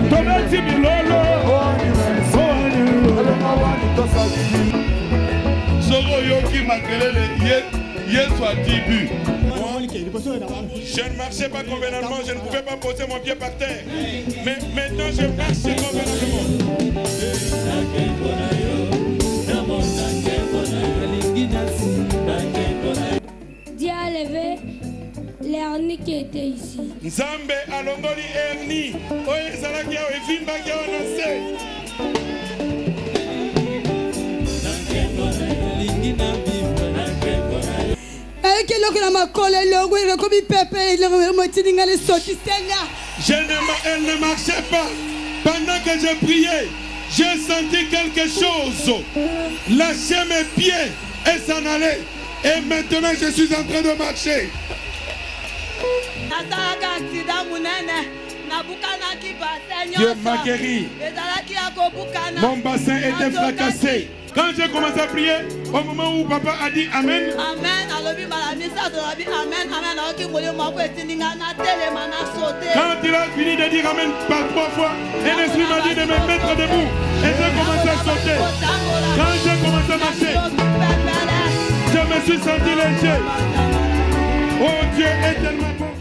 Tometi milolo. Soro yoki makelele Yesu a tibu. Je ne marchais pas convenablement, je ne pouvais pas poser mon pied par terre. Mais maintenant je marche convenablement. Dieu a levé l'hernie qui était ici. Nzambe alongoli hernie. Oye ezalaki awa evimbaki awa na se. Elle ne marchait pas. Pendant que je priais, j'ai senti quelque chose lâcher mes pieds et s'en aller. Et maintenant, je suis en train de marcher. Dieu m'a guéri. Mon bassin était fracassé. Quand j'ai commencé à prier, au moment où papa a dit Amen, quand il a fini de dire Amen par 3 fois, l'esprit m'a dit de me mettre debout. Et j'ai commencé à sauter. Quand j'ai commencé à marcher, je me suis senti léger. Oh, Dieu est tellement bon.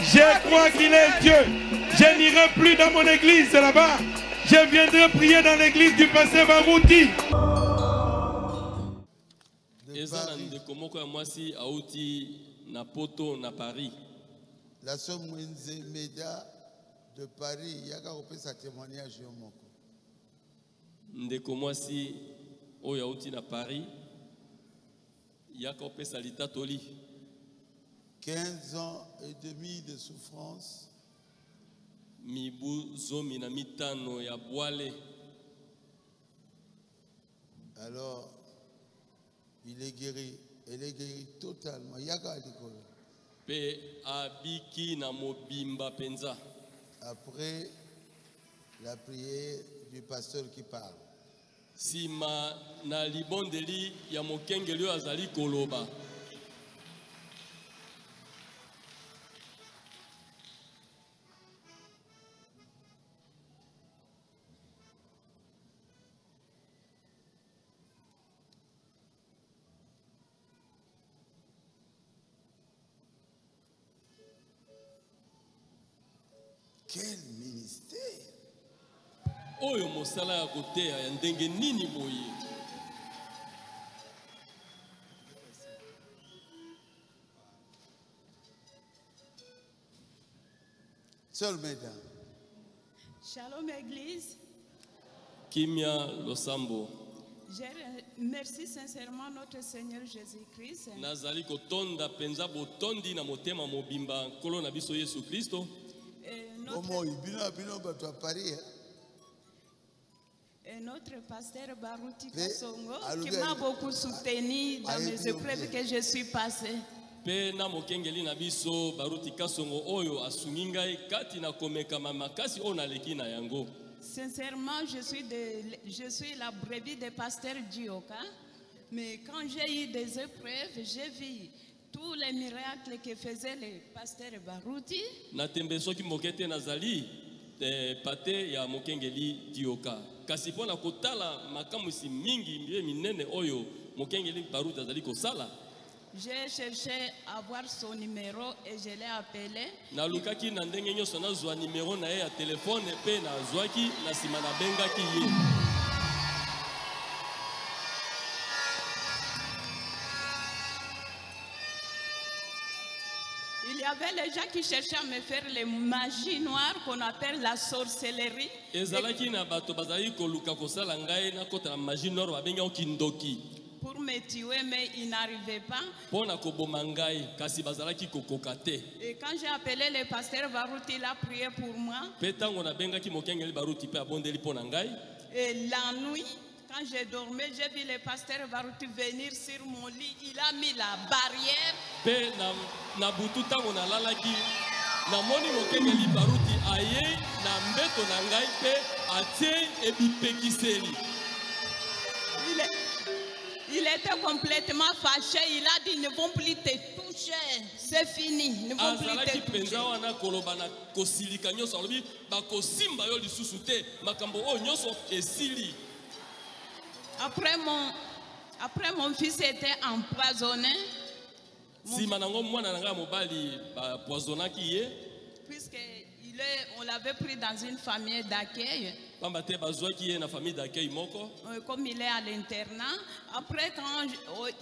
Je crois qu'il est Dieu. Je n'irai plus dans mon église là-bas. Je viendrai prier dans l'église du pasteur Barouti. La somme média de Paris, il y a un témoignage. Ndeko mwasi oyo auti na Paris yaka opesa litatoli 15 ans et demi de souffrance. Mibu zomi na mitano ya bwale. Alors il est guéri totalement. Yaka likolo. Pe abiki na mobimba penza. Après la prière du pasteur qui parle. Sima na libondeli ya mokengeli azali koloba. Quel ministère! Oyo mosala ya koteya ya ndenge nini boye. Seul mesdames. Shalom Église. Kimia Losambo. Je remercie sincèrement notre Seigneur Jésus-Christ. Nazali kotonda penza botondi na motema mobimba nkolo na biso Yesu Kristo. Et notre pasteur Barouti Kasongo qui m'a beaucoup soutenu dans mes épreuves que je suis passée. Pena mokengeli na biso Barouti Kasongo oyo asungi ngai kati na komeka makasi ona leki na yango. Sincèrement, je suis la brebis de pasteur Dioka, mais quand j'ai eu des épreuves, j'ai vu tous les miracles que faisait le pasteur Barouti. Natembe soki mokete nazali pate ya mokengeli Dioka. Kasi pona kotala makamusi mingi mbiye minene oyo mokengeli Barouti azali kosala. J'ai cherché à avoir son numéro et je l'ai appelé. Na lukaki na ndenge nyoso na zwa numéro na ye ya téléphone pe na zwaki na sima na bengaki ye. Il y avait les gens qui cherchaient à me faire les magies noires qu'on appelle la sorcellerie. Ezalaki na bato bazali koluka kosala ngai na kota na magie noire babenga kindoki. Pour me tuer, mais il n'arrivait pas. Et quand j'ai appelé le pasteur Barouti, il a prié pour moi. Et la nuit, quand j'ai dormi, j'ai vu le pasteur Barouti venir sur mon lit. Il a mis la barrière. Il il était complètement fâché. Il a dit, ils ne vont plus te toucher. C'est fini. Ils ne vont plus te toucher. Après mon fils était empoisonné. Puisque on l'avait pris dans une famille d'accueil. Comme il est à l'internat. Après, quand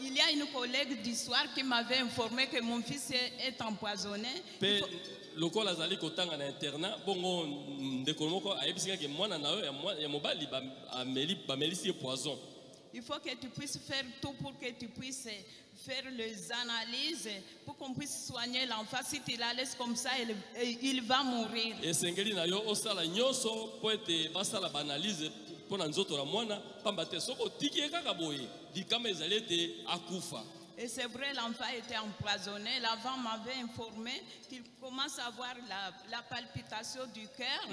il y a une collègue d'histoire qui m'avait informé que mon fils est empoisonné. Il faut que tu puisses faire tout pour que tu puisses faire les analyses pour qu'on puisse soigner l'enfant. Si tu la laisses comme ça, il va mourir. Et c'est vrai, l'enfant était empoisonné. L'avant m'avait informé qu'il commence à avoir la palpitation du cœur.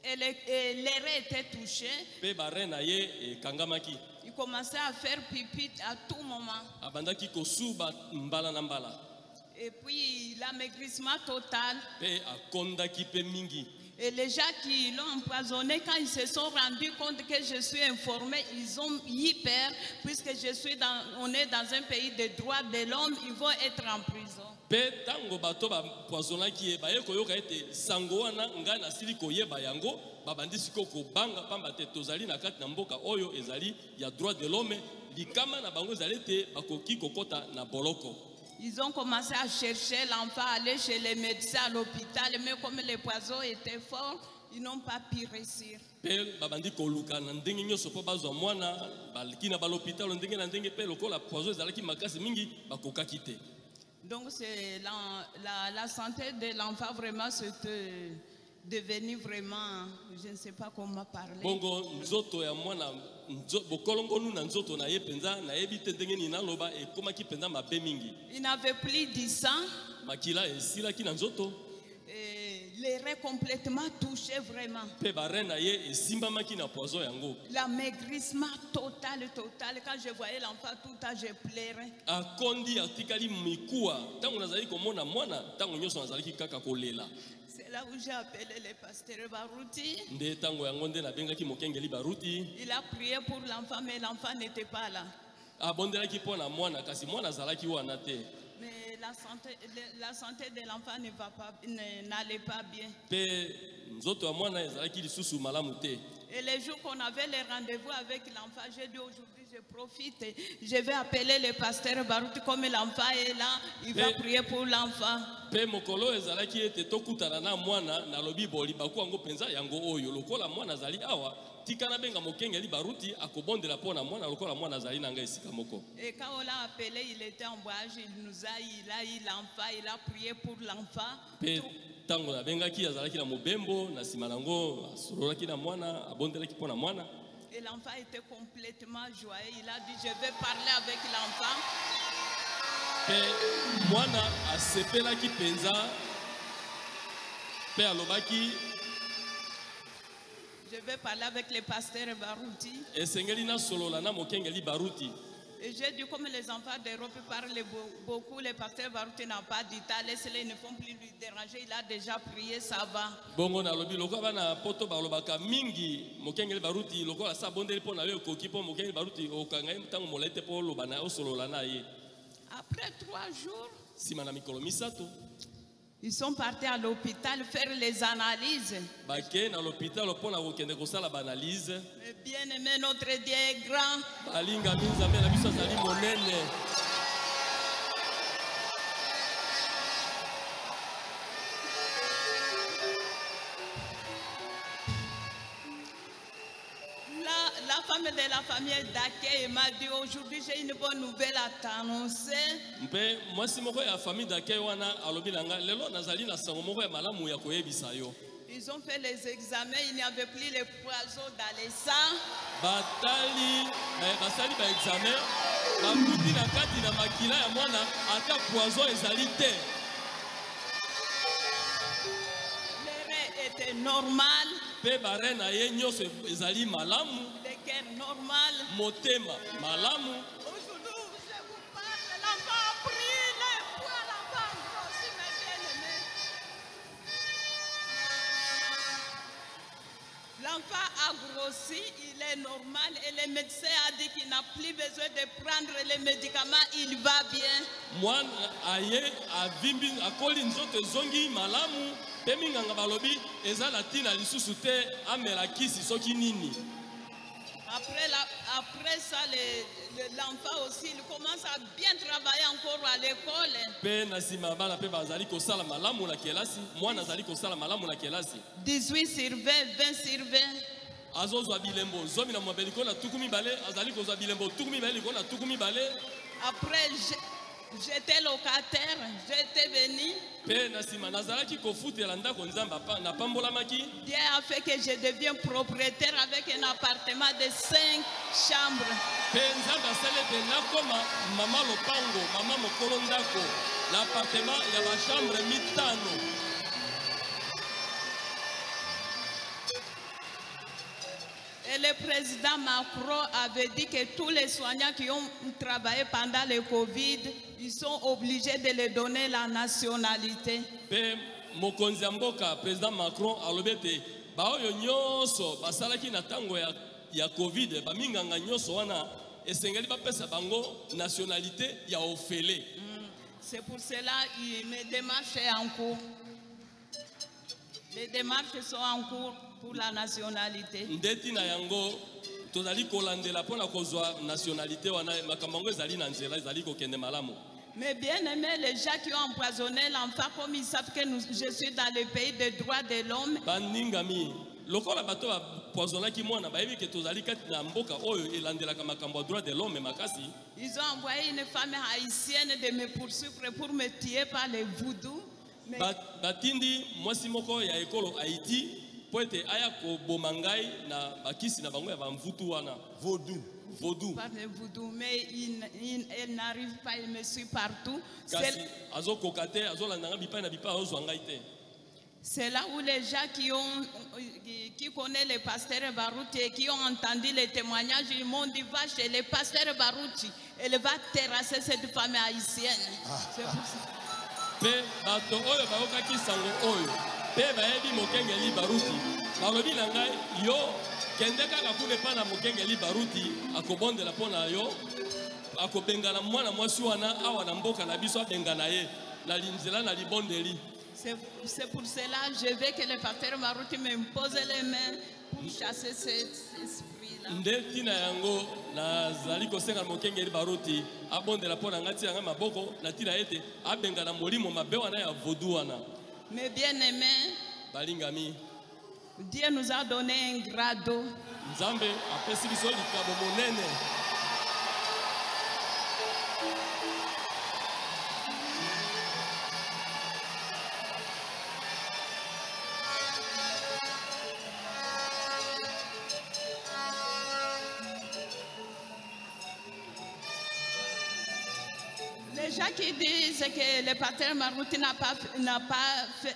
Et l'air était touché. Il commençait à faire pipi à tout moment. Et puis l'amaigrissement total. Et les gens qui l'ont empoisonné, quand ils se sont rendus compte que je suis informé, ils ont eu peur, puisque on est dans un pays de droits de l'homme, ils vont être en prison. Ils ont commencé à chercher l'enfant, aller chez les médecins à l'hôpital, mais comme les poisons étaient forts, ils n'ont pas pu réussir. Donc c'est la santé de l'enfant vraiment c'était devenu vraiment, je ne sais pas comment parler. Il n'avait plus de sang. Les reins complètement touchés vraiment. L'amaigrissement total. Quand je voyais l'enfant tout le temps, je pleurais. C'est là où j'ai appelé le pasteur Baruti. Il a prié pour l'enfant, mais l'enfant n'était pas là. Mais la santé de l'enfant n'allait pas bien. Et les jours qu'on avait les rendez-vous avec l'enfant, j'ai dit aujourd'hui je profite, je vais appeler le pasteur Baruti comme l'enfant est là, il va prier pour l'enfant. Et quand on l'a appelé, il était en voyage, il a eu l'enfant, il a prié pour l'enfant. Et l'enfant était complètement joyeux. Il a dit, je vais parler avec l'enfant. Je vais parler avec le pasteur Baruti. Et j'ai dit, comme les enfants d'Europe parlent beaucoup, le pasteur Baruti n'a pas dit, laissez-les, ils ne font plus lui déranger, il a déjà prié, ça va. Après 3 jours, ils sont partis à l'hôpital faire les analyses. Mais bien aimé, notre Dieu est grand. La femme de la famille d'accueil m'a dit aujourd'hui j'ai une bonne nouvelle à t'annoncer. Ils ont fait les examens, il n'y avait plus les poisons dans les sangs. Les reins était normal. Pe bare na ye nyonso ezali malamu. Le cœur normal. Motema malamu. Aujourd'hui, je vous parle, l'enfant a pris le poids, l'enfant a grossi, mes bien-aimés. L'enfant a grossi, il est normal et le médecin a dit qu'il n'a plus besoin de prendre les médicaments, il va bien. Mwana aye avimbi akoli nzoto zongi malamu pe minganga balobi ezala tina lisusu te amela kisi soki nini. Après ça, l'enfant aussi, il commence à bien travailler encore à l'école. Pe nasima bana pe bazali kosala malamu na kelasi, mwana azali kosala malamu na kelasi. 18 sur 20, 20 sur 20. Azozwa bilembo zomi na mwabeliko na tukumi bale azali kozwa bilembo tukumi bale liko na tukumi bale. Après j'étais locataire, j'étais venu. Pe nasima nazalaki kofutela ndako nzamba na pambolamaki. Dieu a fait que je deviens propriétaire avec un appartement de 5 chambres. Pe nzamba sele de nakoma mama lopango, mama mokolo ndako, l'appartement ya ba chambre mitano. Et le président Macron avait dit que tous les soignants qui ont travaillé pendant le Covid, ils sont obligés de leur donner la nationalité. Pe mokonzi ya mboka président Macron alobete ba oyo nyonso basalaki na tango ya Covid ba minganga nyonso wana esengeli bapesa bango nationalité ya ofele. C'est pour cela que mes démarches sont en cours. Les démarches sont en cours pour la nationalité. Ndeti na yango tozali kolandela pona kozwa nationalité wana makambo ezali na nzela ezali kokende malamu. Mais bien aimé, les gens qui ont empoisonné l'enfant, comme ils savent que je suis dans le pays des droits de l'homme. Baningami lokola bato ba poisonaki mwana ba yebi ke tozali kati na mboka oyo elandelaka makambo droit de l'homme makasi. Ils ont envoyé une femme haïtienne de me poursuivre pour me tuer par le voodoo. Batindi mwasi moko ya ekolo Haïti poete aya ko bomangai na bakisi na bango ya bamvutu wana vaudou par le voodoo, mais il n'arrive pas, il me suit partout. C'est là où les gens qui connaissent le pasteur Barouti et qui ont entendu les témoignages, ils m'ont dit va chez le pasteur Barouti, elle va terrasser cette femme haïtienne. C'est pour ça. Pe bato oyo baokaki sango oyo pe bayebi mokengeli Baruti balobi na ngai yo kende kaka kune pa na mokengeli Baruti akobondela pona yo akobengana mwana mwasi wana awa na mboka na biso abengana ye na linzela na libondeli. C'est pour cela je veux que le pasteur Baruti me pose les mains pour chasser cet esprit là. Ndeti na yango nazali kosenga mokengeli Baruti abondela pona ngati yanga maboko na tira ete abengana molimo mabe wana ya vaudou wana. Mais bien aimé, balingami, Dieu nous a donné un grado. Nzambe apesi biso likabo monene. Les gens qui disent que le pasteur Barouti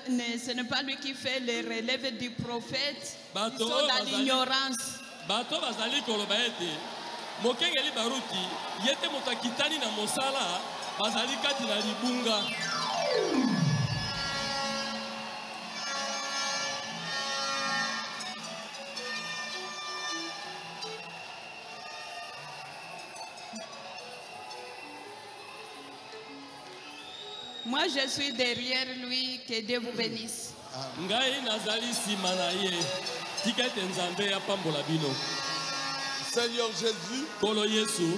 ce n'est pas lui qui fait le relève du prophète, ils sont dans l'ignorance. Bato bazali koloba ete mokengeli Baruti yete motakitani na mosala bazali kati na libunga. Moi, je suis derrière lui. Que Dieu vous bénisse. Ngai nazali simanaye. Tikete nzambe ya pambola bino. Seigneur Jésus, Kolo Yesu,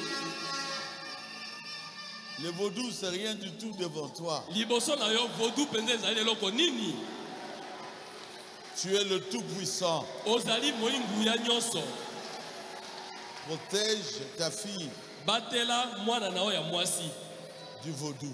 le vaudou c'est rien du tout devant toi. Liboso na yo vaudou pende ezali loko nini? Tu es le tout-puissant. Ozali moingu ya nyonso. Protège ta fille Batela mwana na ya mwasi du vaudou.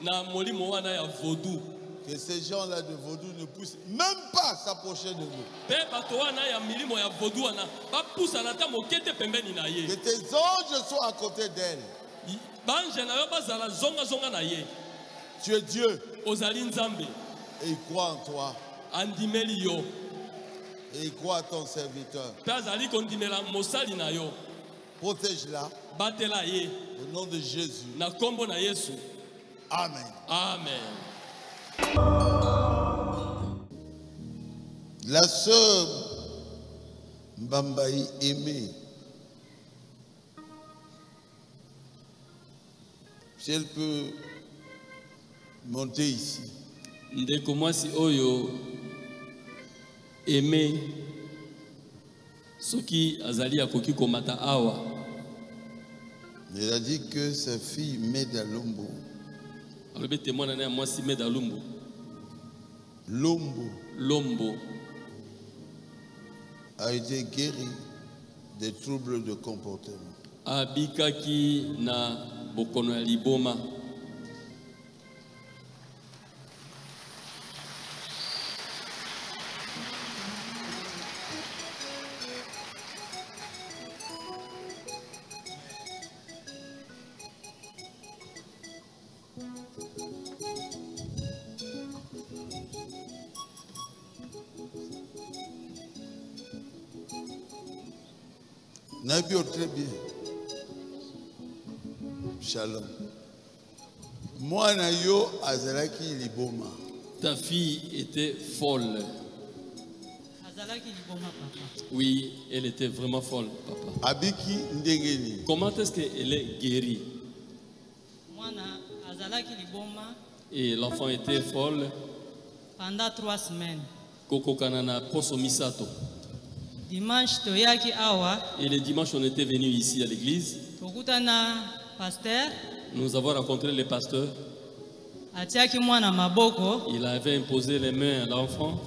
Na molimo wana ya vaudou. Que ces gens-là de vaudou ne puissent même pas s'approcher de nous. Pe bato wana ya milimo ya vaudou wana ba poussa na ta mokete pembeni na ye. Que tes anges soient à côté d'elle. Banje na yo bazala zonga zonga na ye. Tu es Dieu Ozali nzambe. et ils croient en toi. Andimeli yo. Et il croit à ton serviteur. mpe azali kondimela mosali na yo. Protège-la. Batela ye Au nom de Jésus. na kombo na Yesu. Amen. Amen. La sœur Mbambaï Aimée, si elle peut monter ici. Ndeko mwasi oyo Aimé soki azali akoki komata awa. Elle a dit que sa fille Meda Lombo. Alobi témoin na mwasi Meda Lombo. Lombo a été guérie des troubles de comportement. Abikaki na bokono ya liboma. Nabio, très bien. Shalom. Moi, Nayo Azalaki Liboma. Ta fille était folle. Oui, elle était vraiment folle, papa. Abiki Ndegeni. Comment est-ce qu'elle est guérie? Et l'enfant était folle. Pendant 3 semaines. Koko kanana poso misato. Dimanche toyaki awa. Et le dimanche on était venu ici à l'église. Tokutana pasteur. Nous avons rencontré le pasteur. Atiaki mwana maboko. Il avait imposé les mains à l'enfant.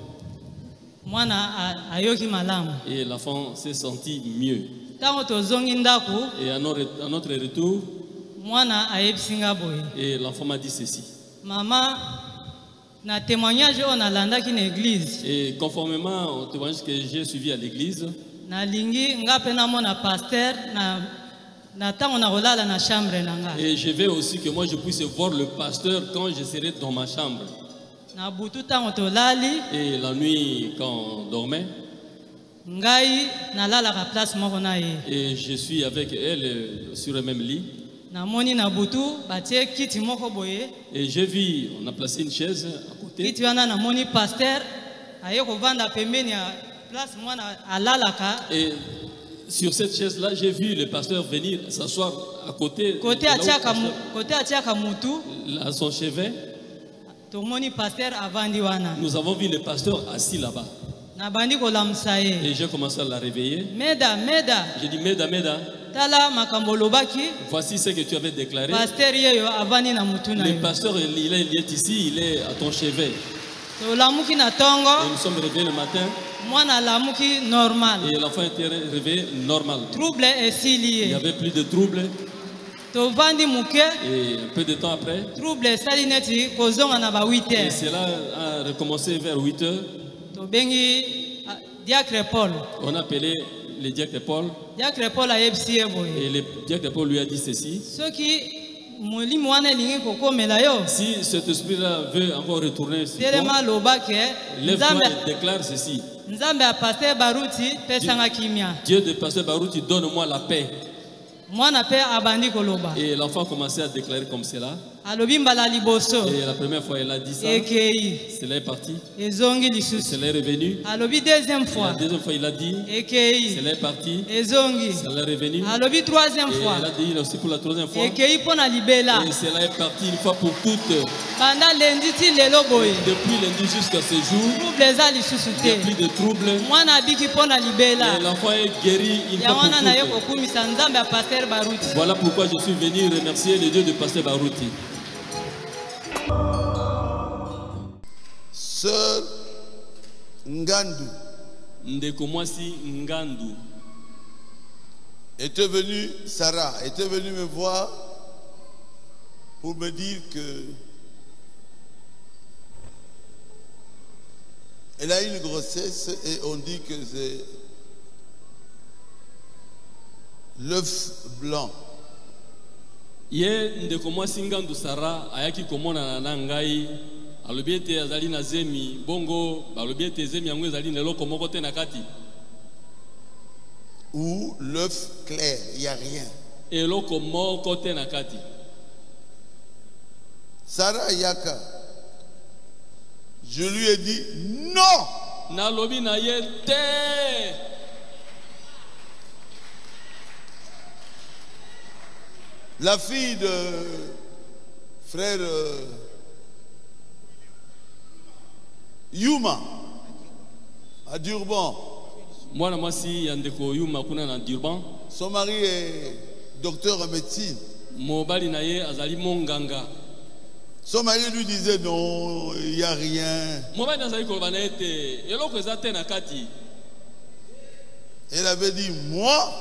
Mwana ayoki malamu. Et l'enfant s'est senti mieux. Tango tozongi ndaku. Et à notre retour. Mwana ayebisinga boye. Et l'enfant m'a dit ceci. Maman, na témoignage on a landaki na église. Et conformément au témoignage que j'ai suivi à l'église, na lingi ngape na mona pasteur na tango na rolala na chambre nanga. Et je veux aussi que moi je puisse voir le pasteur quand je serai dans ma chambre. Na butu tango to lali. Et la nuit quand on dormait. Ngai na lala ka place moko na ye. Et je suis avec elle sur le même lit. Na moni na butu batie kiti moko boye. Et j'ai vu, on a placé une chaise à côté. Kiti wana na moni pasteur aye ko vanda pembeni ya place mwana alalaka. Et sur cette chaise là, j'ai vu le pasteur venir s'asseoir à côté. Côté atiaka mutu à son chevet. To moni pasteur avandi wana. Nous avons vu le pasteur assis là-bas. Na bandi ko lamsaye. Et j'ai commencé à la réveiller. Meda. J'ai dit Meda. Tala makambo lobaki. Voici ce que tu avais déclaré. Pasteur yeyo avani na mutu na. Le pasteur il est ici, il est à ton chevet. To lamuki na tongo. Et nous sommes réveillés le matin. Mwana lamuki normal. Et l'enfant était réveillé normal. Trouble esili. Il n'y avait plus de trouble. To vandi muke. Et un peu de temps après. Trouble salineti kozonga na ba 8h. Et cela a recommencé vers 8h. To bengi diacre Paul. On a appelé le diacre Paul. Diacre Paul a yebisi boye. Et le diacre Paul lui a dit ceci. Si cet esprit-là veut encore retourner sur toi, lève-toi et déclare ceci. Dieu de pasteur Baruti, donne-moi la paix. Et l'enfant commençait à déclarer comme cela. Et la première fois, elle a dit ça. Cela est parti. Cela est revenu. La deuxième fois, il a dit. Cela est parti. Cela est revenu. Et elle a dit aussi pour la troisième fois. Et cela est parti une fois pour toutes. Depuis lundi jusqu'à ce jour, il n'y a plus de trouble. Et l'enfant est guéri une fois pour toutes. Voilà pourquoi je suis venu remercier le Dieu de pasteur Baruti. Sœur Ngandu Ndeko mwasi Ngandu était venue, Sarah était venue me voir pour me dire que elle a eu une grossesse et on dit que c'est l'œuf blanc. Ye ndeko mwasi Ngandu Sarah ayaki komona na ngai alobi ete azali na zemi bongo balobi ete zemi yango ezali na eloko moko te na kati. Ou l'œuf clair, il n'y a rien. Eloko moko te na kati. Sarah Yaka, je lui ai dit non. Na lobi na ye te. La fille de frère Yuma à Durban. Mwana mwasi ya ndeko Yuma kuna na Durban. Son mari est docteur en médecine. Mobali na ye azali monganga. Son mari lui disait non, il n'y a rien. Mobali nazali koloba na ete eloko eza te na kati. Elle avait dit moi,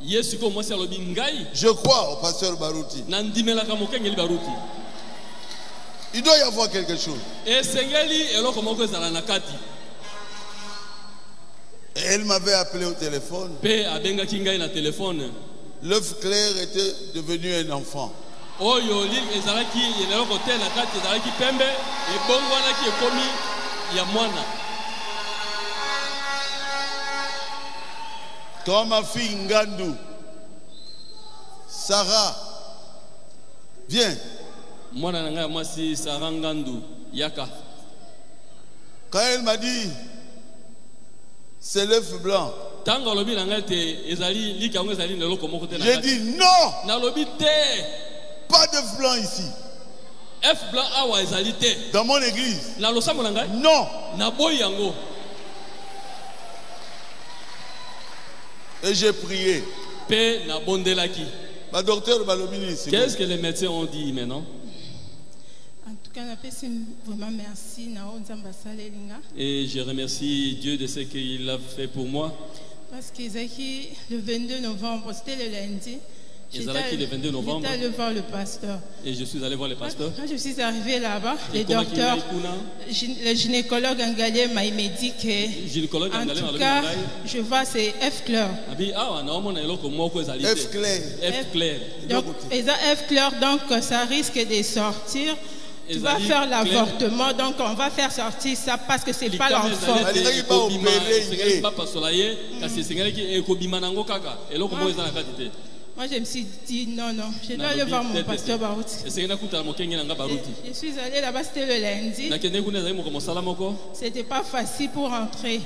Yesu ko mwasi alobi ngai. Je crois au pasteur Barouti. Na ndimelaka mokengeli Barouti. Il doit y avoir quelque chose. Et sengeli eloko moko ezala na kati. Et elle m'avait appelé au téléphone. Pe abengaki ngai na téléphone. L'œuf clair était devenu un enfant. Oyo li ezalaki eloko te na kati ezalaki pembe ebongo wanaki ekomi ya mwana. Quand ma fille Ngandou, Sarah, viens. Mwana na ngai mwasi Sarah Ngandou Yaka. Quand elle m'a dit c'est l'œuf blanc, tango lobi na ngai te ezali lika ngo ezali eloko moko te na j'ai kati. dit non. Na lobi te. Pas d'œuf blanc ici. F blanc awa ezali te. Dans mon église. Na losambo na ngai? Non. Na boy yango. Et j'ai prié. Pe na bondelaki. Ma docteur Balobini ici. Qu'est-ce que les médecins ont dit maintenant? En tout cas, vraiment merci. Et je remercie Dieu de ce qu'il a fait pour moi. Parce que le 22 novembre, c'était le lundi. J'étais allé voir le pasteur. Et je suis allé voir le pasteur. Quand je suis arrivé là-bas, le docteur, le gynécologue angalais m'a dit que, en tout cas, je vois c'est F clair. F clair. F clair. Donc, F clair, donc ça risque de sortir. Tu vas faire l'avortement, donc on va faire sortir ça parce que c'est pas l'enfant. Moi, je me suis dit, non, je dois aller voir mon pasteur Barouti. Je suis allé là-bas, c'était le lundi. C'était pas facile pour rentrer.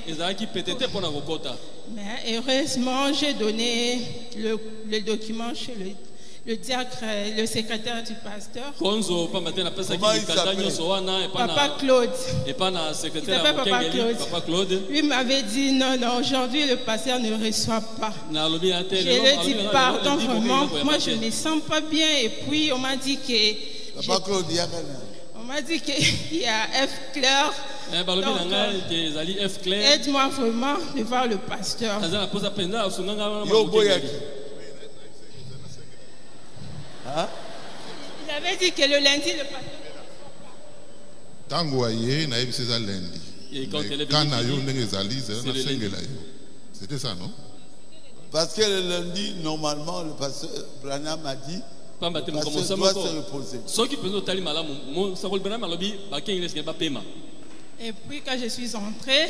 Mais heureusement, j'ai donné le document chez le diacre, le secrétaire du pasteur. Papa Claude. Papa Claude. Lui m'avait dit non, aujourd'hui le pasteur ne reçoit pas. Je lui ai dit pardon vraiment, moi je ne me sens pas bien et puis on m'a dit que Papa Claude, on m'a dit qu'il y a F clair. Aide-moi vraiment de voir le pasteur. Hein? Il avait dit que le lundi, le pasteur. C'était ça, non? Parce que le lundi, normalement, le pasteur Branham a dit le pasteur doit se reposer. Et puis quand je suis entrée,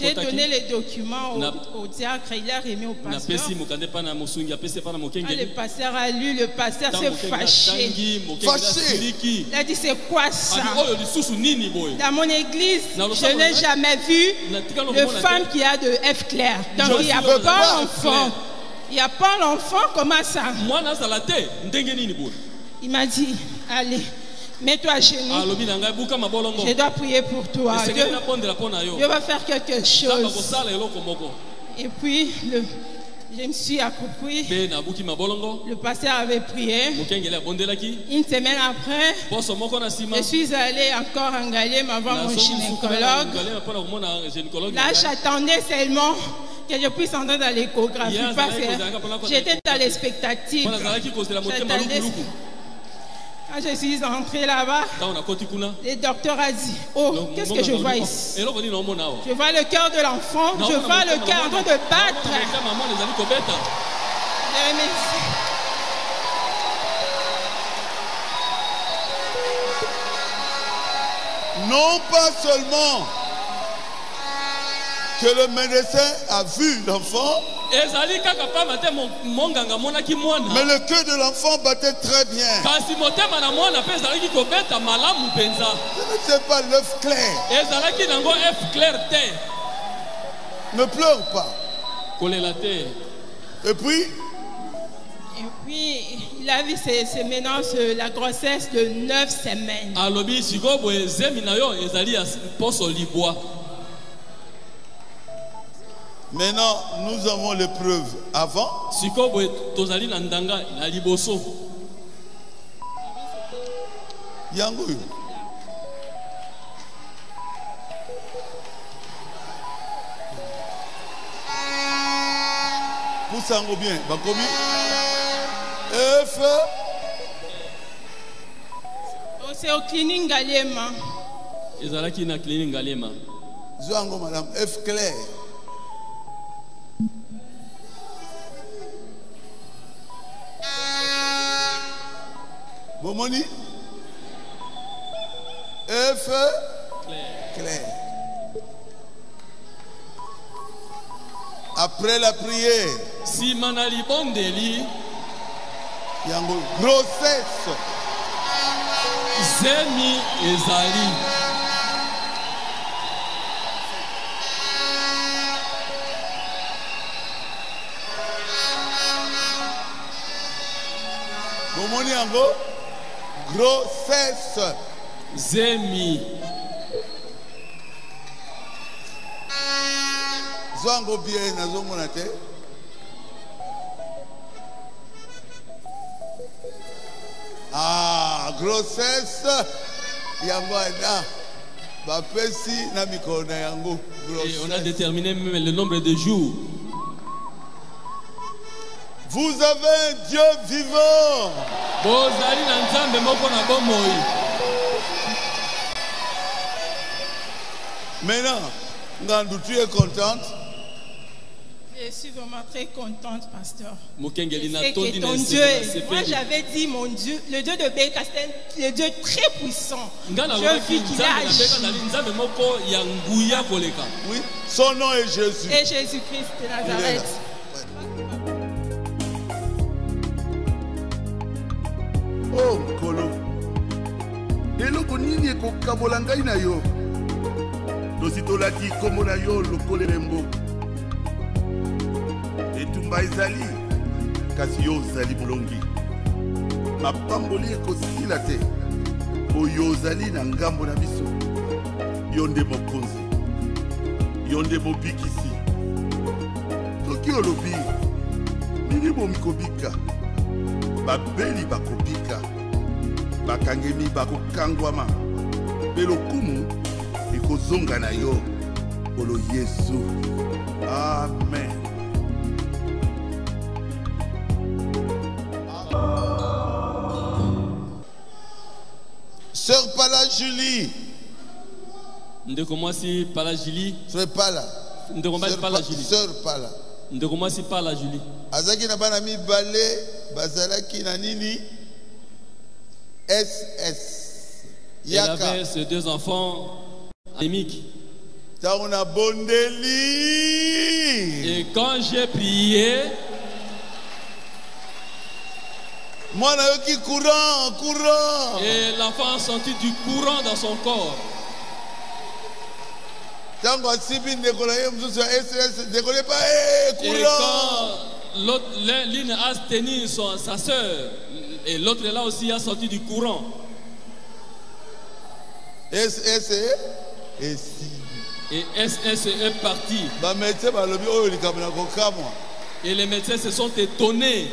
j'ai donné les documents au diacre, il a remis au pasteur. Quand le pasteur a lu, le pasteur s'est fâché. Il a dit c'est quoi ça? Dans mon église, je n'ai jamais vu de femme qui a de F clair. Donc il n'y a pas l'enfant. Il n'y a pas l'enfant, comment ça? Il m'a dit, allez. Mets-toi à genoux. Je dois prier pour toi. Dieu va faire quelque chose. Et puis, je me suis accroupie. Le pasteur avait prié. Une semaine après, je suis allée encore en Galilée avant mon gynécologue. Là, j'attendais seulement que je puisse entrer dans l'échographie parce que j'étais dans l'expectative. J'attendais. Quand je suis entrée là-bas, le docteur a dit, oh, qu'est-ce que je vois ici? Je vois le cœur de l'enfant, je vois le cœur en train de battre. Je remercie. Non pas seulement que le médecin a vu l'enfant, mais le cœur de l'enfant battait très bien. Ce n'était pas l'œuf clair. Ne pleure pas. Et puis, il a vu maintenant la grossesse de 9 semaines. Maintenant, nous avons les preuves. Avant, Yango. Poussango bien. Bakomi. F. C'est au clinique Galema. Ezalaki na clinique Galema. Zoango madame F clair. Bomoni. F clair. Après la prière, si manali bondeli, yango grossesse. Zemi ezali. Bomoni yango grossesse. Zemi. Zwango bien nazomona te. Ah, grossesse yango ana bapesi na mikolo na yango. Et on a déterminé même le nombre de jours. Vous avez un Dieu vivant. Bozali na nzambe moko na bomoi. Maintenant, Ngandou, tu es contente? Je suis vraiment très contente, pasteur. C'est que ton Dieu, moi j'avais dit mon Dieu, le Dieu de Béka, c'est le Dieu très puissant. Je vis qu'il a agi. Oui, son nom est Jésus. Et Jésus-Christ de Nazareth. Oh, Kolo. Eloko nini ekokabola ngai na yo? Tositolaki kombo na yo lokolerembo. Etumba ezali kasi yo ozali molongi. Mapamboli ekosila te. Oyo ozali na ngambo na biso. Yo nde mokonzi. Yo nde mobikisi. Soki olobi nini bomikobika? Babeli bakobika. Bakangemi bakokangwama. Belokumu ekozonga na yo olo Yesu. Amen. Sœur Pala Julie. Ndeko si Pala Julie. Sœur Pala. Ndeko Pala Julie. Sœur Pala. Ndeko si Pala Julie. Azaki na bana mibale bazalaki na nini? SS. Yaka. Elle avait ses 2 enfants anémiques. Taona bondeli. Et quand j'ai prié, moi na yoki courant. Et l'enfant a senti du courant dans son corps. Tango sibi ndekola ye mzuzu SS ndekola pas courant. Et quand l'une a tenu sa sœur et l'autre là aussi a sorti du courant. SS et SS est parti. Et les médecins se sont étonnés.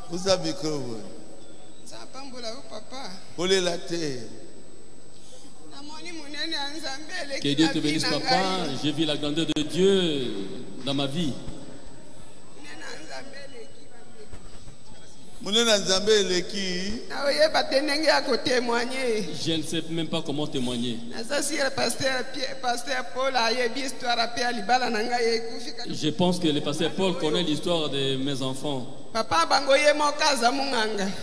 Vous savez que vous la terre. Que Dieu te bénisse, papa. J'ai vu la grandeur de Dieu dans ma vie. Je ne sais même pas comment témoigner. Je pense que le pasteur Paul connaît l'histoire de mes enfants.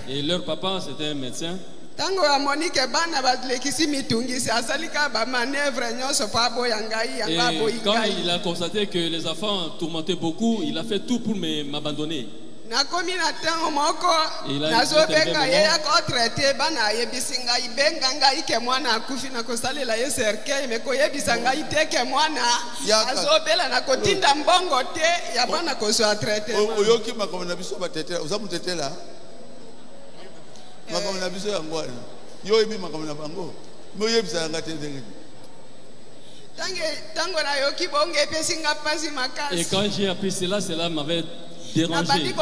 Et leur papa, c'était un médecin. Et quand il a constaté que les enfants tourmentaient beaucoup, il a fait tout pour m'abandonner. Il a et quand j'ai appris cela, cela m'avait dérangé. Et j'ai commencé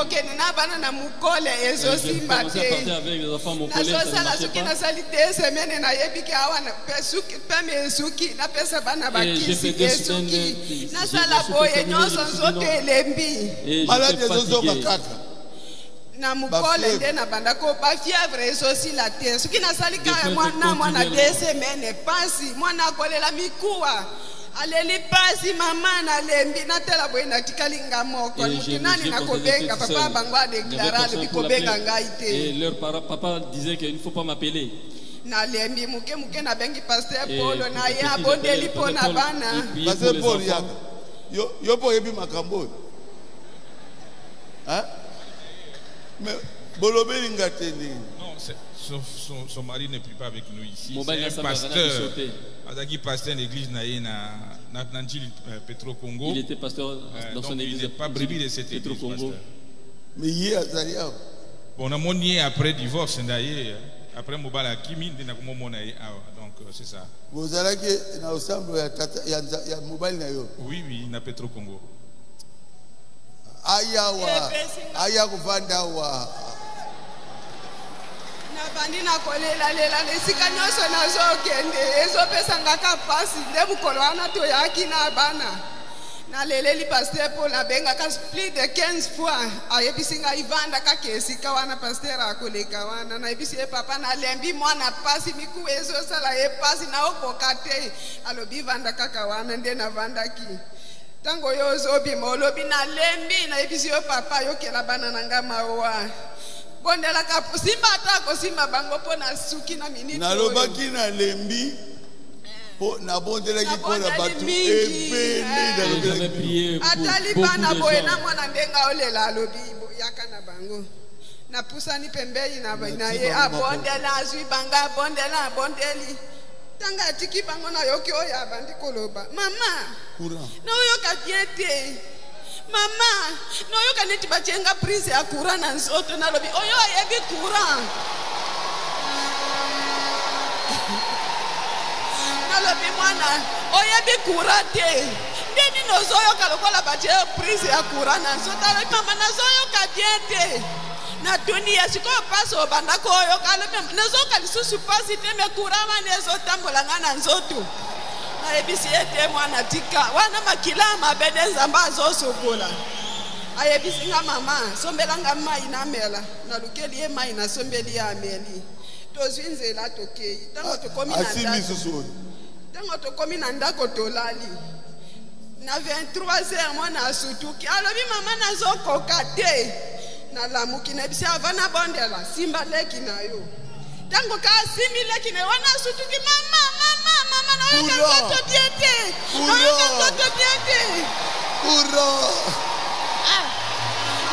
à partir avec les enfants, mon collègue, ça ne marchait pas. Et j'ai fait 2 semaines, et j'étais fatigué. Na mukole ndena bandako ba fièvre ezosi la terre soki nasalika ya mwana 2 semaines pasi mwana kolela mikuwa aleli pasi mama na lembi natela boye natikalinga moko mutinani nakobenga papa bango a déclaré bikobenga ngai te. Et leur papa disait qu'il ne faut pas m'appeler. Na lembi muke na bengi pasteur Paul na ya bondeli pona bana pasteur Paul yo po yebi makambo hein. Mais non, son mari n'est plus pas avec nous ici. C'est un pasteur. Azaki pasteur l'église na Petro Congo. Il était pasteur dans son église. Il n'est pas brebis de cette église. Mais hier Azaria. Bon, on a monié après divorce d'ailleurs. Après Mobala Kimi, donc c'est ça. Vous allez que na ensemble ya mobile na yo. Oui, na Petro Congo. Aya kuvanda wa na bandi na kolela lela lesika nyonso nazokende ezopesanga ka pasi nde mukolo wana toyaki na bana na leleli pasteur Paul abenga ka plus de 15 fois ayebisinga ivanda ka kesika wana pasteur akoleka wana na ebisi papa na lembi mwana pasi miku ezosala ye pasi na okokate alobi vanda kaka wana nde na vandaki. Tango yo zobi molobi na lembi na ebisi yo papa yo kela bana nanga mawa bondela ka simba atako simba bango pona suki na minute na lobaki na lembi po na bondela ki pona batu ebele atali bana boye na mwana ndenga olela lobi yaka na bango na pusani pembeni na ye abondela azwi banga bondeli tanga tiki bango na yoki oya bandi koloba mama na oyoka bien te mama na oyoka neti bachenga prise ya courant na nzoto na lobi oyo ayebi courant na lobi mwana oyebi courant te ndeni nozoyoka lokola bachenga prise ya courant na nzoto lobi mama nazoyoka bien te na dunia siko paso bandako oyo kale nazoka lisusu pasi te me kurama nezo tambolanga na nzoto na ebisi ete mwana tika wana makila mabede nzamba azosokola ayebisi nga mama sombelanga mai na mela na lukeli ye mai na sombeli ya ameli tozwinzela tokei tango tokomi na ndako tolali na 23h mwana asutuki alobi mama nazokoka te na lamuki na bisi avana bondela simba leki na yo tango ka simi leki na wana sutuki mama na yo kanto diete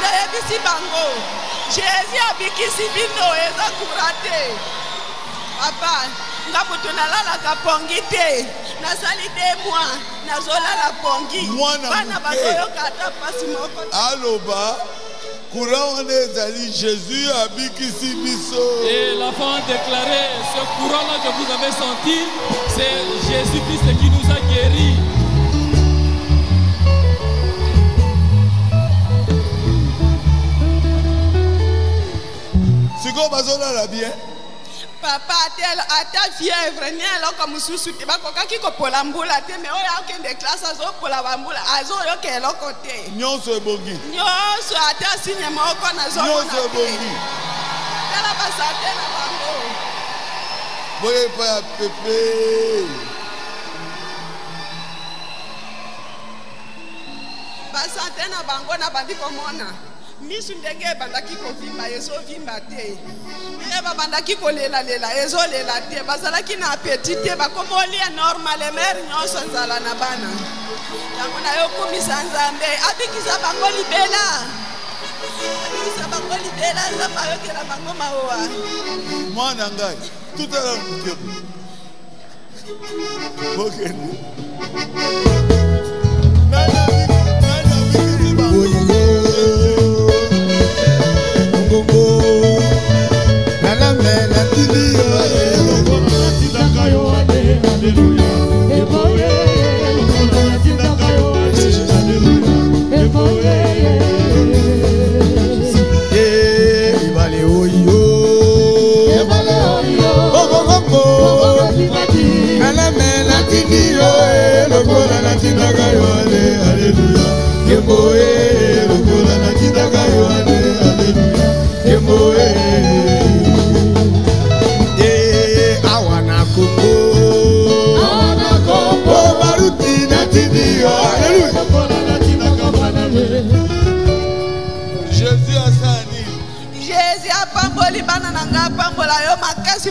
na bisi bango Jésus abikisi bino eza kurate papa ngabutu nalala kapongi te nasali 2 mois nazolala pongi bana bakoyoka ata pasi moko aloba courant ezali Jésus abikisi biso. Et l'enfant a déclaré ce courant là que vous avez senti, c'est Jésus-Christ qui nous a guéris. Siko bazola la bien. Papa ata fièvre ni eloko mususu te bakokaki kopola mbula te me oyo akende classe azopola bambula azoyoka eloko te nyonso ebongi nyonso ata signe moko nazomona nyonso ebongi tala basante na bango boye pa ya pepe basante na bango na bandi komona misu ndenge ebandaki kovimba ezovimba te babandaki kolelalela ezolela te bazalaki na apeti te bakomolia normale mere nyonso nzala na bana yango nayokumisa nzambe abikisa bango libela nzambe ayokela bango mawa mwana ngai tutala mokebo bokende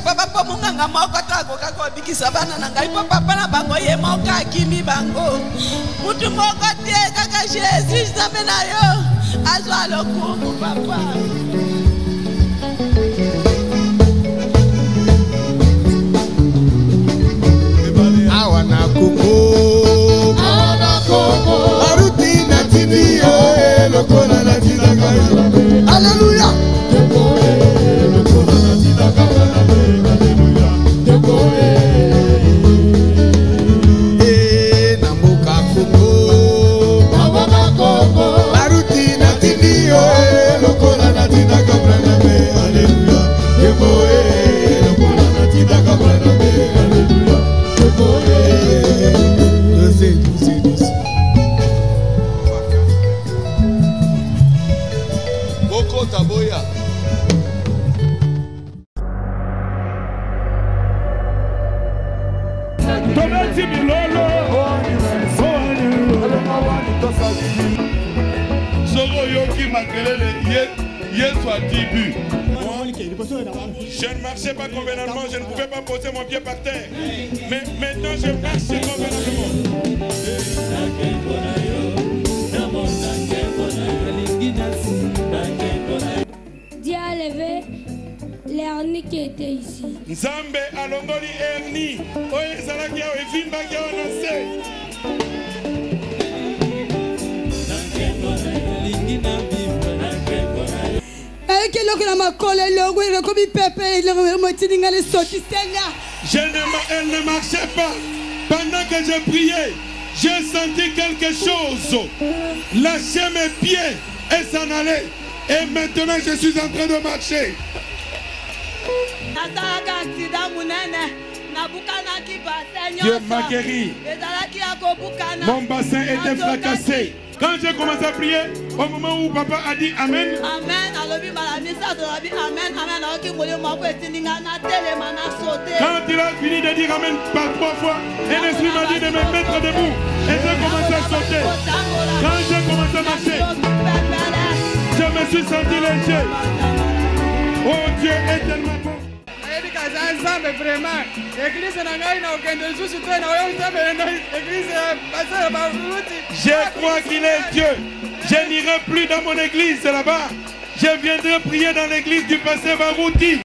papa po munganga moko takoka kobikisa bana na ngai po papa na bango ye moko akimi bango mutu moko te kaka Jésus nzambe na yo azwa lokumu papa awa na koko aruti na tini yo lokola na tinaka yo haleluya Je ne marchais pas convenablement, je ne pouvais pas poser mon pied par terre. Mais maintenant, je marche convenablement. Dieu a levé l'hernie qui était ici. Nzambe alongoli hernie. Oye ezalaki awa evimbaki awa na se. Elle ne marchait pas. Pendant que je priais, j'ai senti quelque chose lâcher mes pieds et s'en aller. Et maintenant, je suis en train de marcher. Dieu m'a guéri. Mon bassin était fracassé. Quand j'ai commencé à prier, au moment où papa a dit Amen, quand il a fini de dire Amen par 3 fois, un esprit m'a dit de me mettre debout. Et j'ai commencé à sauter. Quand j'ai commencé à marcher, je me suis senti léger. Oh, Dieu est tellement bon. Je crois qu'il est Dieu. Je n'irai plus dans mon église là-bas. Je viendrai prier dans l'église du pasteur Barouti.